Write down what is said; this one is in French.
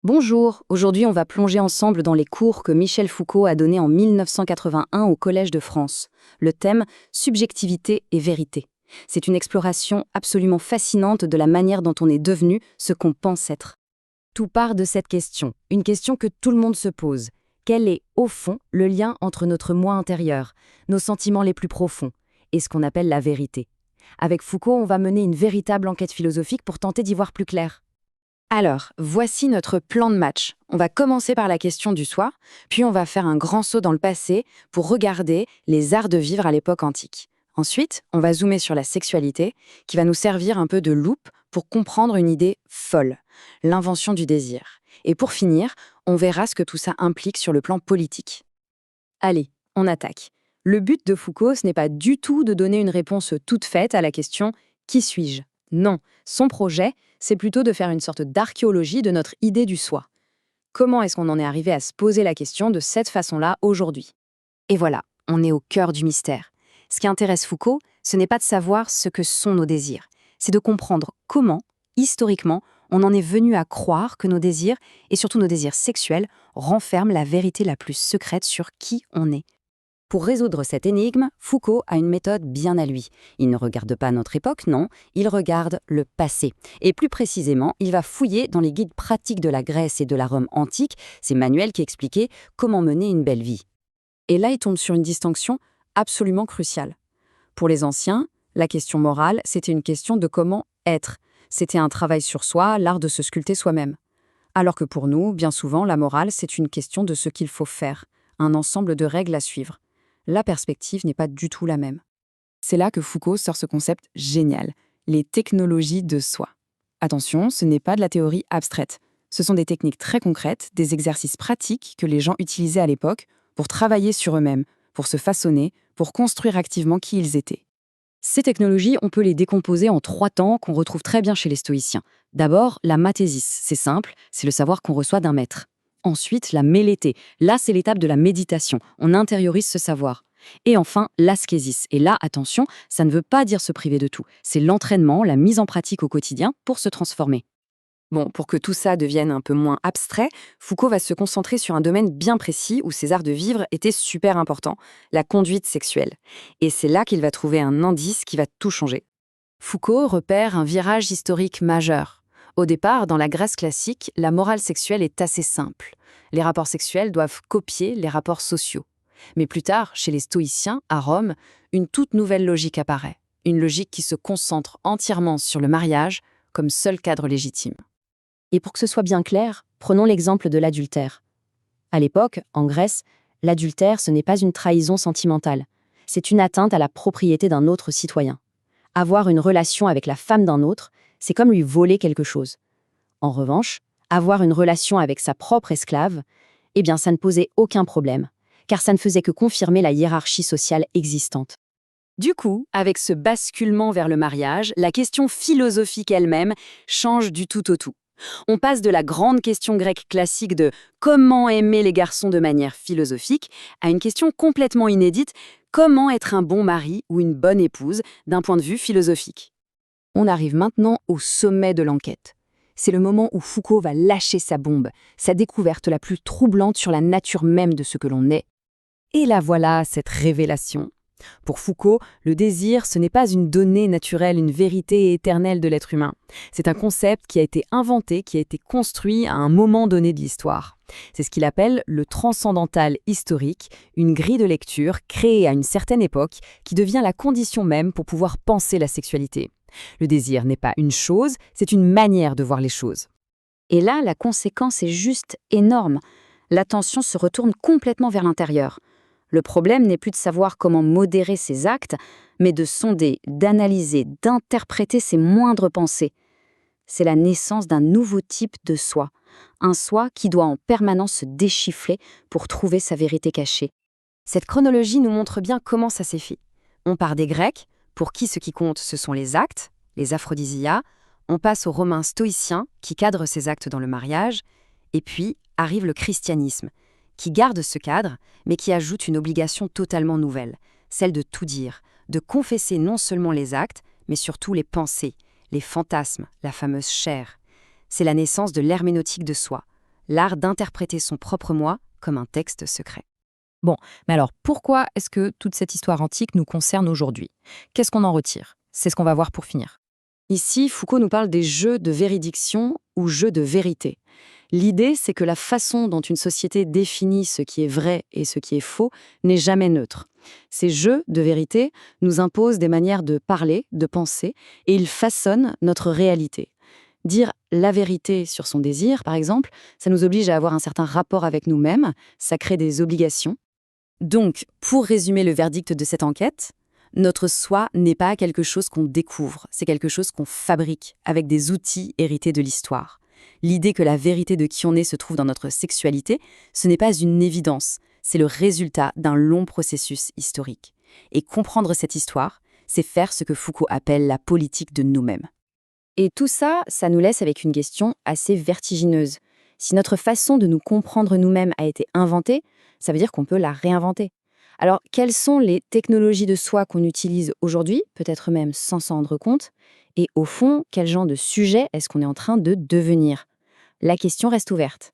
Bonjour, aujourd'hui on va plonger ensemble dans les cours que Michel Foucault a donnés en 1981 au Collège de France. Le thème Subjectivité et vérité. C'est une exploration absolument fascinante de la manière dont on est devenu ce qu'on pense être. Tout part de cette question, une question que tout le monde se pose. Quel est, au fond, le lien entre notre moi intérieur, nos sentiments les plus profonds, et ce qu'on appelle la vérité? Avec Foucault, on va mener une véritable enquête philosophique pour tenter d'y voir plus clair. Alors, voici notre plan de match. On va commencer par la question du soi, puis on va faire un grand saut dans le passé pour regarder les arts de vivre à l'époque antique. Ensuite, on va zoomer sur la sexualité, qui va nous servir un peu de loupe pour comprendre une idée folle, l'invention du désir. Et pour finir, on verra ce que tout ça implique sur le plan politique. Allez, on attaque. Le but de Foucault, ce n'est pas du tout de donner une réponse toute faite à la question « Qui suis-je ?» Non, son projet, c'est plutôt de faire une sorte d'archéologie de notre idée du soi. Comment est-ce qu'on en est arrivé à se poser la question de cette façon-là aujourd'hui? Et voilà, on est au cœur du mystère. Ce qui intéresse Foucault, ce n'est pas de savoir ce que sont nos désirs, c'est de comprendre comment, historiquement, on en est venu à croire que nos désirs, et surtout nos désirs sexuels, renferment la vérité la plus secrète sur qui on est. Pour résoudre cette énigme, Foucault a une méthode bien à lui. Il ne regarde pas notre époque, non, il regarde le passé. Et plus précisément, il va fouiller dans les guides pratiques de la Grèce et de la Rome antique, ces manuels qui expliquaient comment mener une belle vie. Et là, il tombe sur une distinction absolument cruciale. Pour les anciens, la question morale, c'était une question de comment être. C'était un travail sur soi, l'art de se sculpter soi-même. Alors que pour nous, bien souvent, la morale, c'est une question de ce qu'il faut faire, un ensemble de règles à suivre. La perspective n'est pas du tout la même. C'est là que Foucault sort ce concept génial, les technologies de soi. Attention, ce n'est pas de la théorie abstraite. Ce sont des techniques très concrètes, des exercices pratiques que les gens utilisaient à l'époque pour travailler sur eux-mêmes, pour se façonner, pour construire activement qui ils étaient. Ces technologies, on peut les décomposer en 3 temps qu'on retrouve très bien chez les stoïciens. D'abord, la mathésis, c'est simple, c'est le savoir qu'on reçoit d'un maître. Ensuite, la mélété. Là, c'est l'étape de la méditation. On intériorise ce savoir. Et enfin, l'ascésis. Et là, attention, ça ne veut pas dire se priver de tout. C'est l'entraînement, la mise en pratique au quotidien pour se transformer. Bon, pour que tout ça devienne un peu moins abstrait, Foucault va se concentrer sur un domaine bien précis où ses arts de vivre étaient super importants, la conduite sexuelle. Et c'est là qu'il va trouver un indice qui va tout changer. Foucault repère un virage historique majeur. Au départ, dans la Grèce classique, la morale sexuelle est assez simple. Les rapports sexuels doivent copier les rapports sociaux. Mais plus tard, chez les stoïciens, à Rome, une toute nouvelle logique apparaît. Une logique qui se concentre entièrement sur le mariage comme seul cadre légitime. Et pour que ce soit bien clair, prenons l'exemple de l'adultère. À l'époque, en Grèce, l'adultère, ce n'est pas une trahison sentimentale. C'est une atteinte à la propriété d'un autre citoyen. Avoir une relation avec la femme d'un autre, c'est comme lui voler quelque chose. En revanche, avoir une relation avec sa propre esclave, eh bien ça ne posait aucun problème, car ça ne faisait que confirmer la hiérarchie sociale existante. Du coup, avec ce basculement vers le mariage, la question philosophique elle-même change du tout au tout. On passe de la grande question grecque classique de comment aimer les garçons de manière philosophique à une question complètement inédite, comment être un bon mari ou une bonne épouse d'un point de vue philosophique. On arrive maintenant au sommet de l'enquête. C'est le moment où Foucault va lâcher sa bombe, sa découverte la plus troublante sur la nature même de ce que l'on est. Et la voilà, cette révélation. Pour Foucault, le désir, ce n'est pas une donnée naturelle, une vérité éternelle de l'être humain. C'est un concept qui a été inventé, qui a été construit à un moment donné de l'histoire. C'est ce qu'il appelle le transcendantal historique, une grille de lecture créée à une certaine époque qui devient la condition même pour pouvoir penser la sexualité. Le désir n'est pas une chose, c'est une manière de voir les choses. Et là, la conséquence est juste énorme. L'attention se retourne complètement vers l'intérieur. Le problème n'est plus de savoir comment modérer ses actes, mais de sonder, d'analyser, d'interpréter ses moindres pensées. C'est la naissance d'un nouveau type de soi, un soi qui doit en permanence se déchiffrer pour trouver sa vérité cachée. Cette chronologie nous montre bien comment ça s'est fait. On part des Grecs, pour qui ce qui compte ce sont les actes, les aphrodisias, on passe aux Romains stoïciens qui cadrent ces actes dans le mariage, et puis arrive le christianisme, qui garde ce cadre, mais qui ajoute une obligation totalement nouvelle, celle de tout dire, de confesser non seulement les actes, mais surtout les pensées, les fantasmes, la fameuse chair. C'est la naissance de l'herméneutique de soi, l'art d'interpréter son propre moi comme un texte secret. Bon, mais alors pourquoi est-ce que toute cette histoire antique nous concerne aujourd'hui? Qu'est-ce qu'on en retire? C'est ce qu'on va voir pour finir. Ici, Foucault nous parle des jeux de véridiction ou jeux de vérité. L'idée, c'est que la façon dont une société définit ce qui est vrai et ce qui est faux n'est jamais neutre. Ces jeux de vérité nous imposent des manières de parler, de penser, et ils façonnent notre réalité. Dire la vérité sur son désir, par exemple, ça nous oblige à avoir un certain rapport avec nous-mêmes, ça crée des obligations. Donc, pour résumer le verdict de cette enquête, notre soi n'est pas quelque chose qu'on découvre, c'est quelque chose qu'on fabrique avec des outils hérités de l'histoire. L'idée que la vérité de qui on est se trouve dans notre sexualité, ce n'est pas une évidence, c'est le résultat d'un long processus historique. Et comprendre cette histoire, c'est faire ce que Foucault appelle la politique de nous-mêmes. Et tout ça, ça nous laisse avec une question assez vertigineuse. Si notre façon de nous comprendre nous-mêmes a été inventée, ça veut dire qu'on peut la réinventer. Alors, quelles sont les technologies de soi qu'on utilise aujourd'hui, peut-être même sans s'en rendre compte? Et au fond, quel genre de sujet est-ce qu'on est en train de devenir? La question reste ouverte.